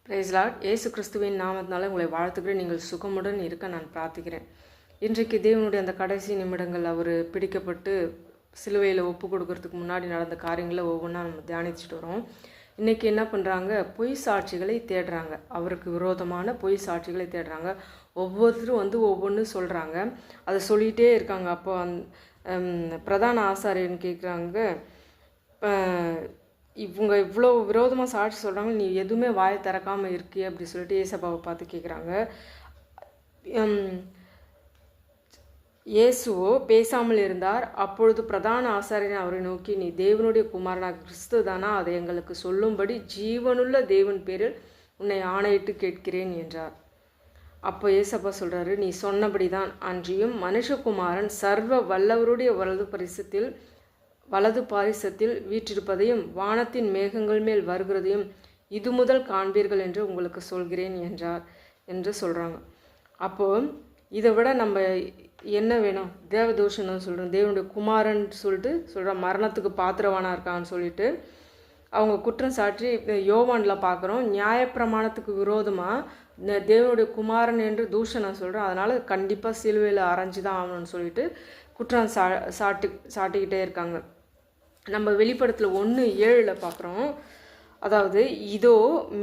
Price Lord. இயேசு கிறிஸ்துவின் நாமத்தினால உங்களை வாழ்த்துக்கிறேன். நீங்கள் சுகமுடன் இருக்க நான் பிரார்த்திக்கிறேன். இன்றைக்கு தேவனுடைய அந்த கடைசி நிமிடங்கள் அவர் பிடிக்கப்பட்டு சிலுவையில் ஒப்பு கொடுக்கறதுக்கு முன்னாடி நடந்த காரியங்களை ஒவ்வொன்றா நம்ம தியானிச்சுட்டு வரோம். இன்றைக்கி என்ன பண்ணுறாங்க? பொய் சாட்சிகளை தேடுறாங்க. அவருக்கு விரோதமான பொய் சாட்சிகளை தேடுறாங்க. ஒவ்வொருத்தரும் ஒவ்வொன்று சொல்கிறாங்க. அதை சொல்லிகிட்டே இருக்காங்க. அப்போ பிரதான ஆசாரியன் கேட்குறாங்க, இவங்க இவ்வளோ விரோதமாக சாட்சி சொல்கிறாங்க, நீ எதுவுமே வாயை திறக்காமல் இருக்கியே அப்படி சொல்லிட்டு ஏசப்பாவை பார்த்து கேட்குறாங்க. இயேசுவோ பேசாமல் இருந்தார். அப்பொழுது பிரதான ஆசாரியன் அவரை நோக்கி, நீ தேவனுடைய குமாரனாக கிறிஸ்து தானா? அதை எங்களுக்கு சொல்லும்படி ஜீவனுள்ள தேவன் பேரில் உன்னை ஆணையிட்டு கேட்கிறேன் என்றார். அப்போ ஏசப்பா சொல்கிறாரு, நீ சொன்னபடி தான். அன்றியும் மனுஷகுமாரன் சர்வ வல்லவருடைய வலது பாரிசத்தில் வீற்றிருப்பதையும் வானத்தின் மேகங்கள் மேல் வருகிறதையும் இது முதல் காண்பீர்கள் என்று உங்களுக்கு சொல்கிறேன் என்றார் என்று சொல்கிறாங்க. அப்போது இதை விட நம்ம என்ன வேணும்? தேவதூஷணம் சொல்கிறோம், தேவனுடைய குமாரன் சொல்லிட்டு சொல்கிறோம், மரணத்துக்கு பாத்திரவானாக இருக்கான்னு சொல்லிட்டு அவங்க குற்றம் சாட்டி யோவானில் பார்க்குறோம். நியாயப்பிரமாணத்துக்கு விரோதமாக தேவனுடைய குமாரன் என்று தூஷணம் சொல்கிறோம். அதனால் கண்டிப்பாக சிலுவையில் அரைஞ்சி தான் ஆகணும்னு சொல்லிட்டு குற்றம் சாட்டிக்கிட்டே இருக்காங்க. நம்ம வெளிப்படத்தில் 1:7 பார்க்குறோம். அதாவது, இதோ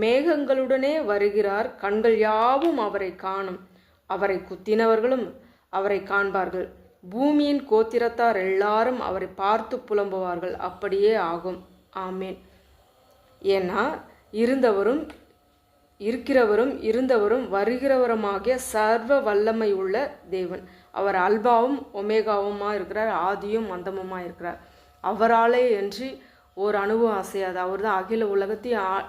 மேகங்களுடனே வருகிறார், கண்கள் யாவும் அவரை காணும், அவரை குத்தினவர்களும் அவரை காண்பார்கள், பூமியின் கோத்திரத்தார் எல்லாரும் அவரை பார்த்து புலம்புவார்கள். அப்படியே ஆகும். ஆமேன். ஏன்னா இருக்கிறவரும் இருந்தவரும் வருகிறவருமாகிய சர்வ வல்லமை உள்ள தேவன். அவர் அல்பாவும் ஒமேகாவுமாக இருக்கிறார், ஆதியும் அந்தமுமாக இருக்கிறார். அவராலே என்று ஒரு அனுபவம் அசையாது. அவர் தான் அகில உலகத்தையும்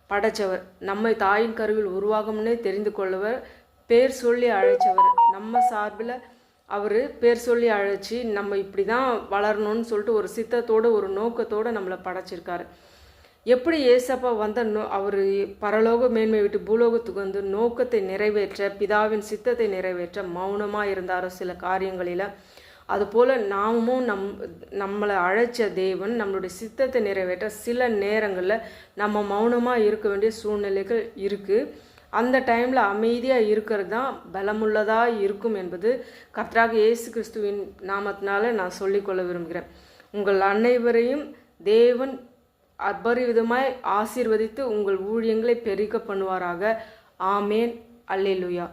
படைத்தவர். நம்மை தாயின் கருவில் உருவாகும்னே தெரிந்து கொள்ளவர், பேர் சொல்லி அழைச்சவர். நம்ம சார்பில் அவர் பேர் சொல்லி அழைச்சி நம்ம இப்படி தான் வளரணும்னு சொல்லிட்டு ஒரு சித்தத்தோடு ஒரு நோக்கத்தோடு நம்மளை படைச்சிருக்காரு. எப்படி ஏசப்பா அவர் பரலோக மேன்மை விட்டு பூலோகத்துக்கு நோக்கத்தை நிறைவேற்ற, பிதாவின் சித்தத்தை நிறைவேற்ற மௌனமாக இருந்தாரோ சில காரியங்களில், அதுபோல் நாமும் நம்மளை அழைச்ச தேவன் நம்மளுடைய சித்தத்தை நிறைவேற்ற சில நேரங்களில் நம்ம மௌனமாக இருக்க வேண்டிய சூழ்நிலைகள் இருக்குது. அந்த டைமில் அமைதியாக இருக்கிறது தான் பலமுள்ளதாக இருக்கும் என்பது கர்த்தராகிய இயேசு கிறிஸ்துவின் நாமத்தினால நான் சொல்லிக்கொள்ள விரும்புகிறேன். உங்கள் அனைவரையும் தேவன் அபரிவிதமாய் ஆசீர்வதித்து உங்கள் ஊழியங்களை பெருக பண்ணுவாராக. ஆமேன். அல்லேலூயா.